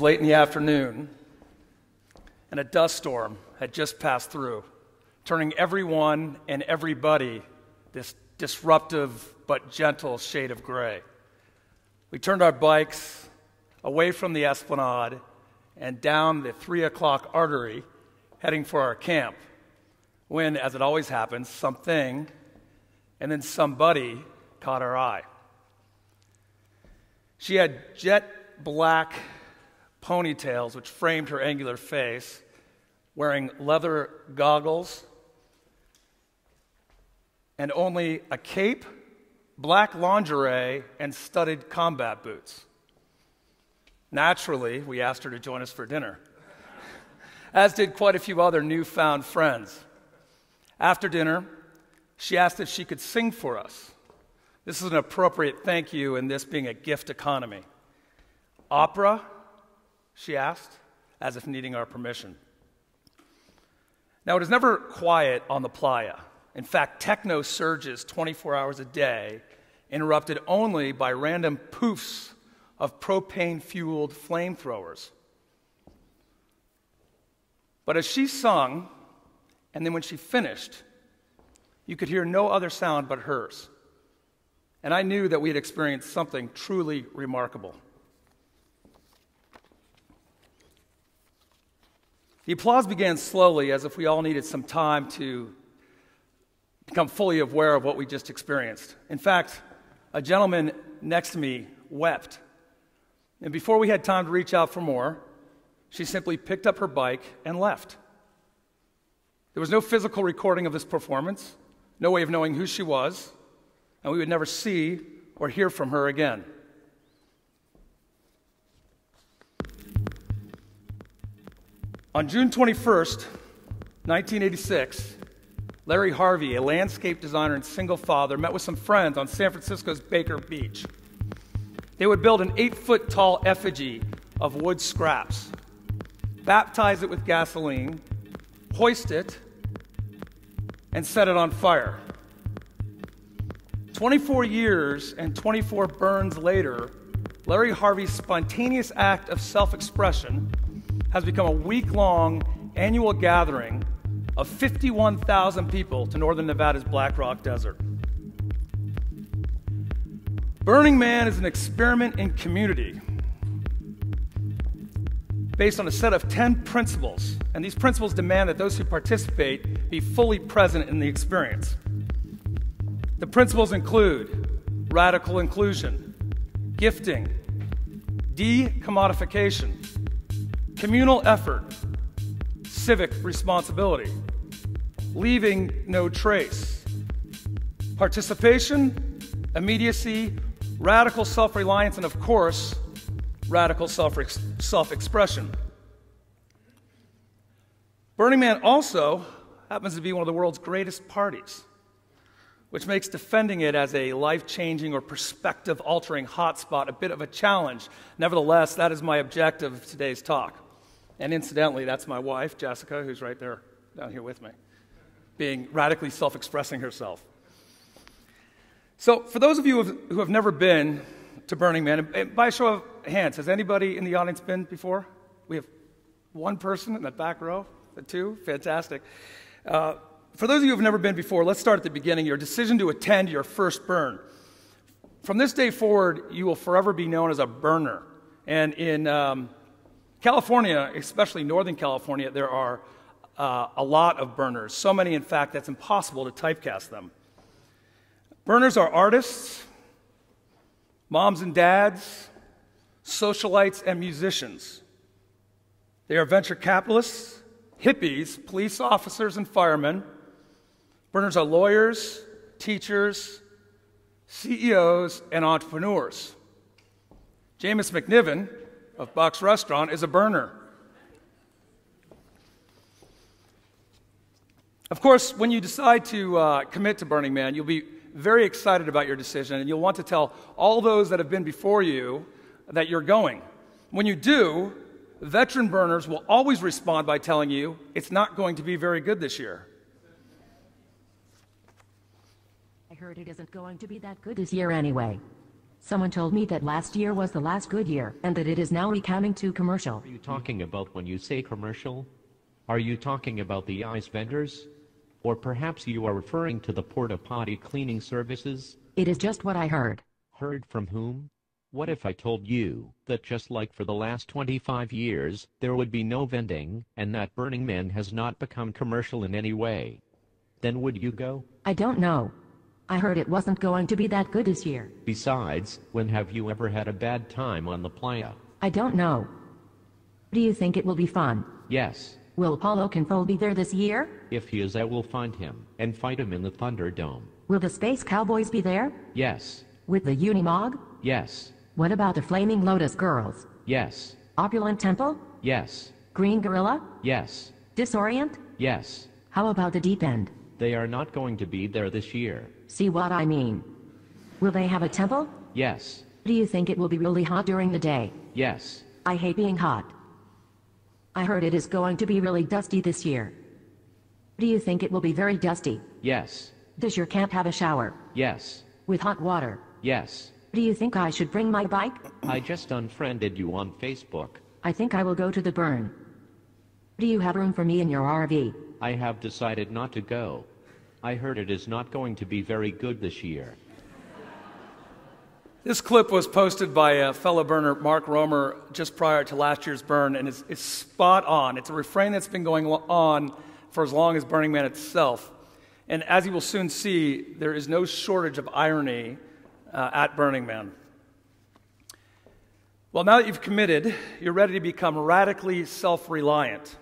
Late in the afternoon, and a dust storm had just passed through, turning everyone and everybody this disruptive but gentle shade of gray. We turned our bikes away from the esplanade and down the 3 o'clock artery, heading for our camp, when, as it always happens, something and then somebody caught our eye. She had jet black ponytails which framed her angular face, wearing leather goggles, and only a cape, black lingerie, and studded combat boots. Naturally, we asked her to join us for dinner, as did quite a few other newfound friends. After dinner, she asked if she could sing for us. This is an appropriate thank you in this being a gift economy. Opera? She asked, as if needing our permission. Now, it is never quiet on the playa. In fact, techno surges 24 hours a day, interrupted only by random poofs of propane-fueled flamethrowers. But as she sung, and then when she finished, you could hear no other sound but hers. And I knew that we had experienced something truly remarkable. The applause began slowly, as if we all needed some time to become fully aware of what we just experienced. In fact, a gentleman next to me wept. And before we had time to reach out for more, she simply picked up her bike and left. There was no physical recording of this performance, no way of knowing who she was, and we would never see or hear from her again. On June 21st, 1986, Larry Harvey, a landscape designer and single father, met with some friends on San Francisco's Baker Beach. They would build an 8-foot-tall effigy of wood scraps, baptize it with gasoline, hoist it, and set it on fire. 24 years and 24 burns later, Larry Harvey's spontaneous act of self-expression has become a week-long annual gathering of 51,000 people to northern Nevada's Black Rock Desert. Burning Man is an experiment in community based on a set of 10 principles, and these principles demand that those who participate be fully present in the experience. The principles include radical inclusion, gifting, decommodification, communal effort, civic responsibility, leaving no trace, participation, immediacy, radical self-reliance, and of course, radical self-expression. Burning Man also happens to be one of the world's greatest parties, which makes defending it as a life-changing or perspective-altering hotspot a bit of a challenge. Nevertheless, that is my objective of today's talk. And incidentally, that's my wife, Jessica, who's right there down here with me, being radically self-expressing herself. So for those of you who have never been to Burning Man, and by a show of hands, has anybody in the audience been before? We have one person in that back row, two, fantastic. For those of you who have never been before, let's start at the beginning. Your decision to attend your first burn. From this day forward, you will forever be known as a burner. And in California, especially Northern California, there are a lot of burners. So many, in fact, that's impossible to typecast them. Burners are artists, moms and dads, socialites, and musicians. They are venture capitalists, hippies, police officers, and firemen. Burners are lawyers, teachers, CEOs, and entrepreneurs. Jameis McNiven of Buck's Restaurant is a burner. Of course, when you decide to commit to Burning Man, you'll be very excited about your decision, and you'll want to tell all those that have been before you that you're going. When you do, veteran burners will always respond by telling you it's not going to be very good this year. I heard it isn't going to be that good this year anyway. Someone told me that last year was the last good year, and that it is now recounting to commercial. Are you talking about when you say commercial? Are you talking about the ice vendors? Or perhaps you are referring to the porta-potty cleaning services? It is just what I heard. Heard from whom? What if I told you that just like for the last 25 years, there would be no vending, and that Burning Man has not become commercial in any way? Then would you go? I don't know. I heard it wasn't going to be that good this year. Besides, when have you ever had a bad time on the playa? I don't know. Do you think it will be fun? Yes. Will Palo Alto be there this year? If he is, I will find him and fight him in the Thunderdome. Will the Space Cowboys be there? Yes. With the Unimog? Yes. What about the Flaming Lotus Girls? Yes. Opulent Temple? Yes. Green Gorilla? Yes. Disorient? Yes. How about the Deep End? They are not going to be there this year. See what I mean? Will they have a temple? Yes. Do you think it will be really hot during the day? Yes. I hate being hot. I heard it is going to be really dusty this year. Do you think it will be very dusty? Yes. Does your camp have a shower? Yes. With hot water? Yes. Do you think I should bring my bike? I just unfriended you on Facebook. I think I will go to the burn. Do you have room for me in your RV? I have decided not to go. I heard it is not going to be very good this year. This clip was posted by a fellow burner, Mark Romer, just prior to last year's burn, and it's spot on. It's a refrain that's been going on for as long as Burning Man itself. And as you will soon see, there is no shortage of irony at Burning Man. Well, now that you've committed, you're ready to become radically self-reliant.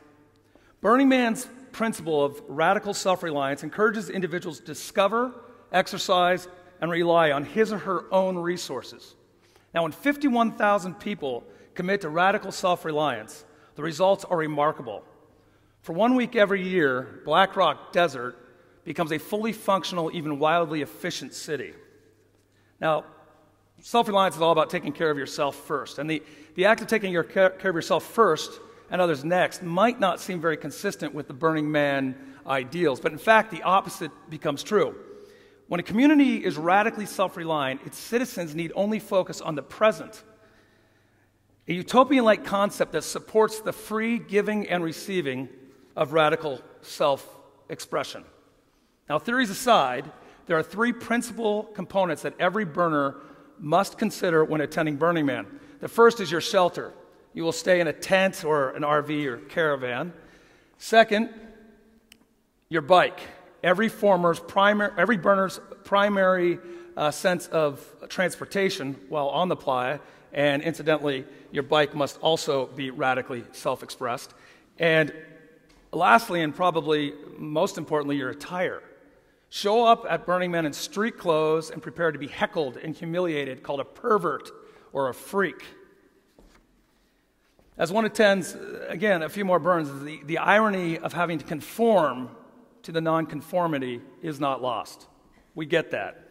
Burning Man's principle of radical self-reliance encourages individuals to discover, exercise, and rely on his or her own resources. Now, when 51,000 people commit to radical self-reliance, the results are remarkable. For 1 week every year, Black Rock Desert becomes a fully functional, even wildly efficient city. Now, self-reliance is all about taking care of yourself first. And the act of taking care of yourself first and others next might not seem very consistent with the Burning Man ideals, but in fact, the opposite becomes true. When a community is radically self-reliant, its citizens need only focus on the present. A utopian-like concept that supports the free giving and receiving of radical self-expression. Now, theories aside, there are three principal components that every burner must consider when attending Burning Man. The first is your shelter. You will stay in a tent or an RV or caravan. Second, your bike. Every burner's primary sense of transportation while on the playa, and incidentally, your bike must also be radically self-expressed. And lastly, and probably most importantly, your attire. Show up at Burning Man in street clothes and prepare to be heckled and humiliated, called a pervert or a freak. As one attends, again, a few more burns, the irony of having to conform to the nonconformity is not lost. We get that.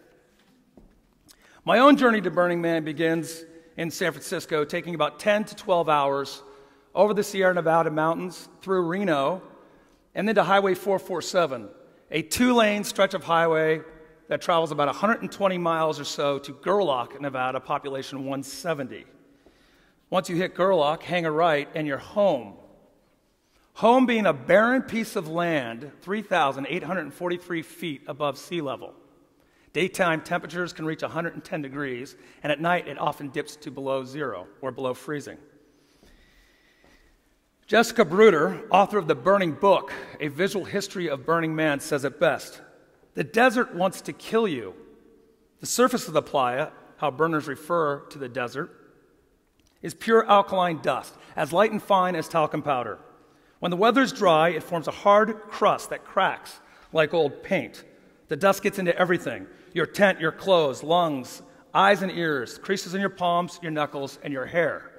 My own journey to Burning Man begins in San Francisco, taking about 10 to 12 hours over the Sierra Nevada mountains, through Reno, and then to Highway 447, a 2-lane stretch of highway that travels about 120 miles or so to Gerlach, Nevada, population 170. Once you hit Gerlach, hang a right, and you're home. Home being a barren piece of land 3,843 feet above sea level. Daytime temperatures can reach 110 degrees, and at night it often dips to below zero or below freezing. Jessica Bruder, author of The Burning Book, A Visual History of Burning Man, says it best. The desert wants to kill you. The surface of the playa, how burners refer to the desert, is pure alkaline dust, as light and fine as talcum powder. When the weather's dry, it forms a hard crust that cracks like old paint. The dust gets into everything: your tent, your clothes, lungs, eyes and ears, creases in your palms, your knuckles, and your hair.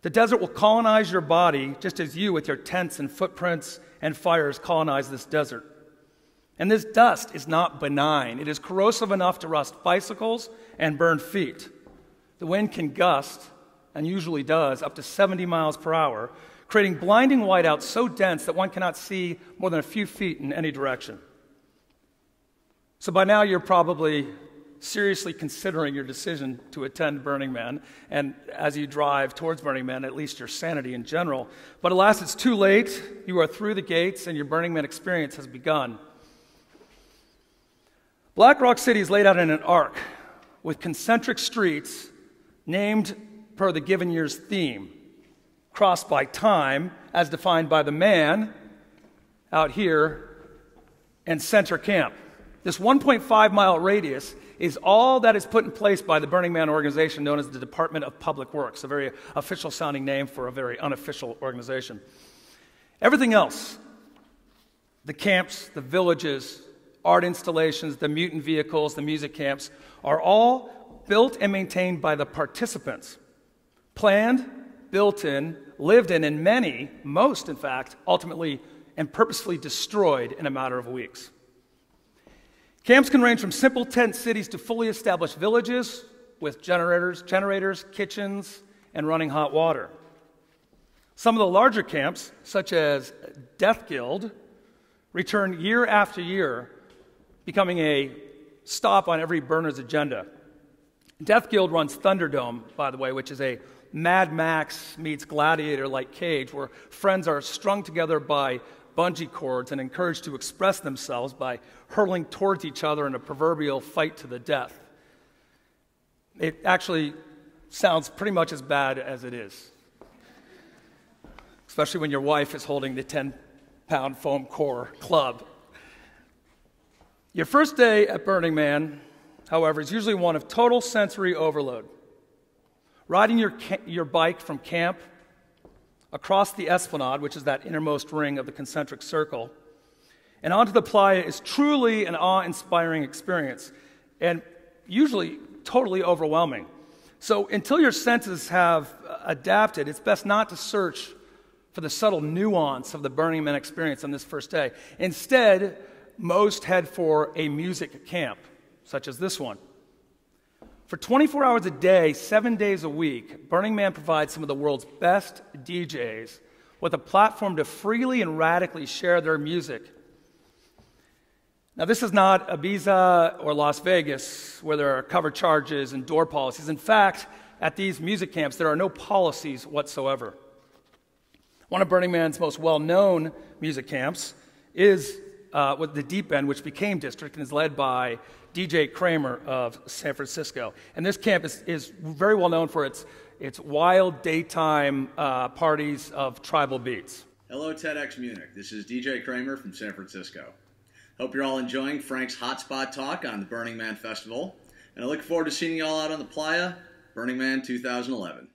The desert will colonize your body just as you, with your tents and footprints and fires, colonize this desert. And this dust is not benign. It is corrosive enough to rust bicycles and burn feet. The wind can gust, and usually does, up to 70 miles per hour, creating blinding whiteouts so dense that one cannot see more than a few feet in any direction. So by now you're probably seriously considering your decision to attend Burning Man, and as you drive towards Burning Man, at least your sanity in general. But alas, it's too late. You are through the gates, and your Burning Man experience has begun. Black Rock City is laid out in an arc with concentric streets named per the given year's theme, crossed by time as defined by the man out here and center camp. This 1.5-mile radius is all that is put in place by the Burning Man organization known as the Department of Public Works, a very official-sounding name for a very unofficial organization. Everything else, the camps, the villages, art installations, the mutant vehicles, the music camps, are all built and maintained by the participants. Planned, built in, lived in, and most in fact, ultimately and purposefully destroyed in a matter of weeks. Camps can range from simple tent cities to fully established villages with generators, kitchens, and running hot water. Some of the larger camps, such as Death Guild, return year after year, becoming a stop on every burner's agenda. Death Guild runs Thunderdome, by the way, which is a Mad Max meets Gladiator-like cage where friends are strung together by bungee cords and encouraged to express themselves by hurling towards each other in a proverbial fight to the death. It actually sounds pretty much as bad as it is, especially when your wife is holding the 10-pound foam core club. Your first day at Burning Man, however, is usually one of total sensory overload. Riding your bike from camp across the esplanade, which is that innermost ring of the concentric circle, and onto the playa is truly an awe-inspiring experience, and usually totally overwhelming. So until your senses have adapted, it's best not to search for the subtle nuance of the Burning Man experience on this first day. Instead, most head for a music camp, such as this one. For 24 hours a day, 7 days a week, Burning Man provides some of the world's best DJs with a platform to freely and radically share their music. Now, this is not Ibiza or Las Vegas, where there are cover charges and door policies. In fact, at these music camps, there are no policies whatsoever. One of Burning Man's most well-known music camps is with the Deep End, which became District and is led by DJ Kramer of San Francisco. And this camp is very well known for its wild daytime parties of tribal beats. Hello, TEDxMunich. This is DJ Kramer from San Francisco. Hope you're all enjoying Frank's Hotspot Talk on the Burning Man Festival. And I look forward to seeing you all out on the playa, Burning Man 2011.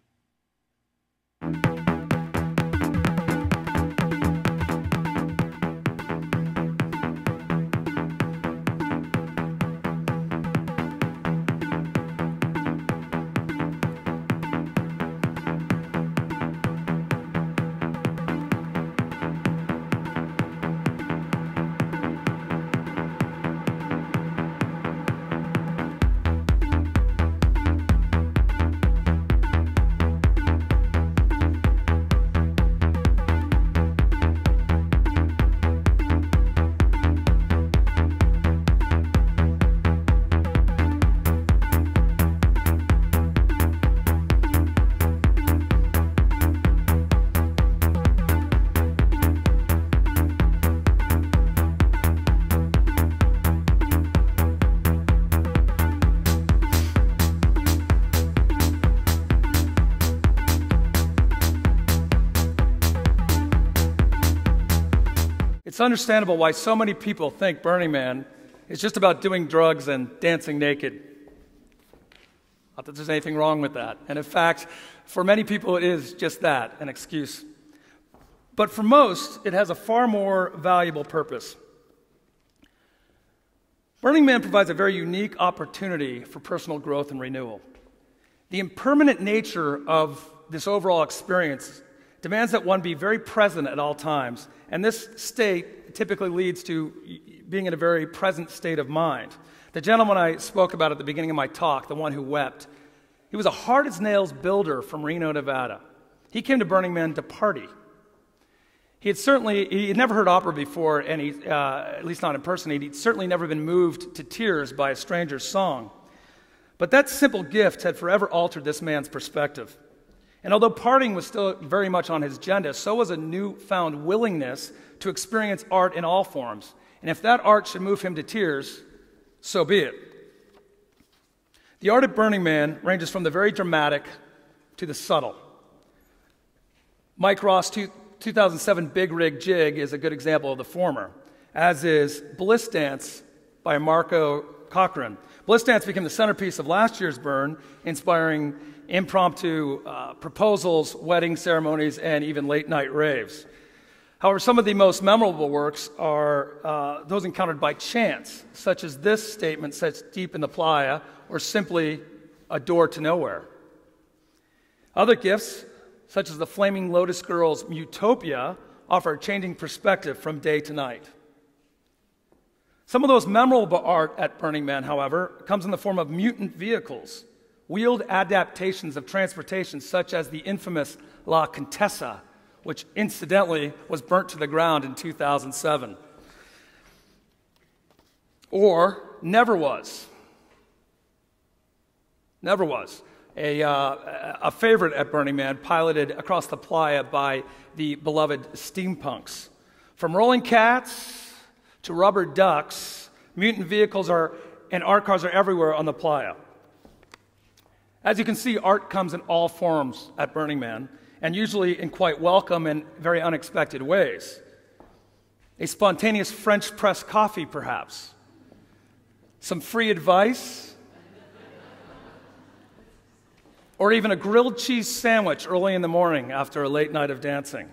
It's understandable why so many people think Burning Man is just about doing drugs and dancing naked. Not that there's anything wrong with that. And in fact, for many people, it is just that, an excuse. But for most, it has a far more valuable purpose. Burning Man provides a very unique opportunity for personal growth and renewal. The impermanent nature of this overall experience demands that one be very present at all times, and this state typically leads to being in a very present state of mind. The gentleman I spoke about at the beginning of my talk, the one who wept, he was a hard-as-nails builder from Reno, Nevada. He came to Burning Man to party. He had never heard opera before, and at least not in person. He'd certainly never been moved to tears by a stranger's song. But that simple gift had forever altered this man's perspective. And although partying was still very much on his agenda, so was a newfound willingness to experience art in all forms. And if that art should move him to tears, so be it. The art at Burning Man ranges from the very dramatic to the subtle. Mike Ross' 2007 Big Rig Jig is a good example of the former, as is Bliss Dance by Marco Cochran. Bliss Dance became the centerpiece of last year's Burn, inspiring impromptu proposals, wedding ceremonies, and even late-night raves. However, some of the most memorable works are those encountered by chance, such as this statement set deep in the playa, or simply a door to nowhere. Other gifts, such as the Flaming Lotus Girls' Utopia, offer a changing perspective from day to night. Some of those memorable art at Burning Man, however, comes in the form of mutant vehicles, wheeled adaptations of transportation such as the infamous La Contessa, which incidentally was burnt to the ground in 2007. Or Never Was. Never Was, a favorite at Burning Man, piloted across the playa by the beloved steampunks. From rolling cats to rubber ducks, mutant vehicles and art cars are everywhere on the playa. As you can see, art comes in all forms at Burning Man, and usually in quite welcome and very unexpected ways. A spontaneous French press coffee, perhaps. Some free advice. Or even a grilled cheese sandwich early in the morning after a late night of dancing.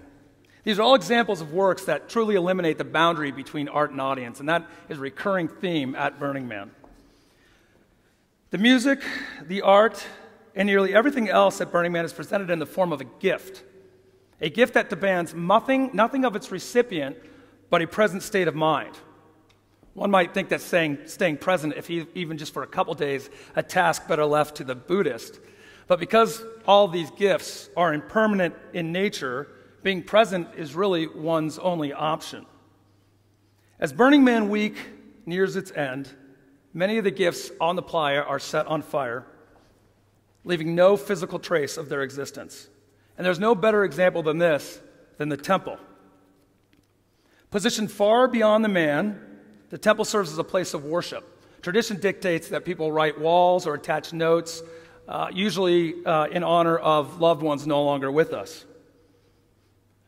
These are all examples of works that truly eliminate the boundary between art and audience, and that is a recurring theme at Burning Man. The music, the art, and nearly everything else at Burning Man is presented in the form of a gift that demands nothing of its recipient but a present state of mind. One might think that staying present, if even just for a couple days, a task better left to the Buddhist. But because all these gifts are impermanent in nature, being present is really one's only option. As Burning Man Week nears its end, many of the gifts on the playa are set on fire, leaving no physical trace of their existence. And there's no better example than the temple. Positioned far beyond the man, the temple serves as a place of worship. Tradition dictates that people write walls or attach notes, usually in honor of loved ones no longer with us.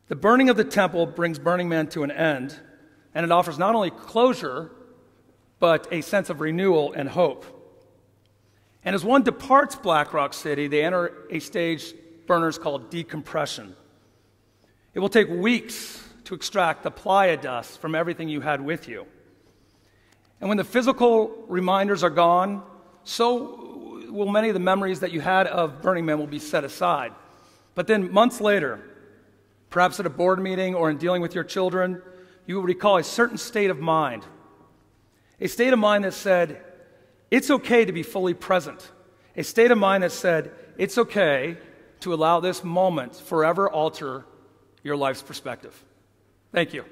The burning of the temple brings Burning Man to an end, and it offers not only closure, but a sense of renewal and hope. And as one departs Black Rock City, they enter a stage burners called decompression. It will take weeks to extract the playa dust from everything you had with you. And when the physical reminders are gone, so will many of the memories that you had of Burning Man will be set aside. But then months later, perhaps at a board meeting or in dealing with your children, you will recall a certain state of mind. A state of mind that said, it's okay to be fully present. A state of mind that said, it's okay to allow this moment forever alter your life's perspective. Thank you.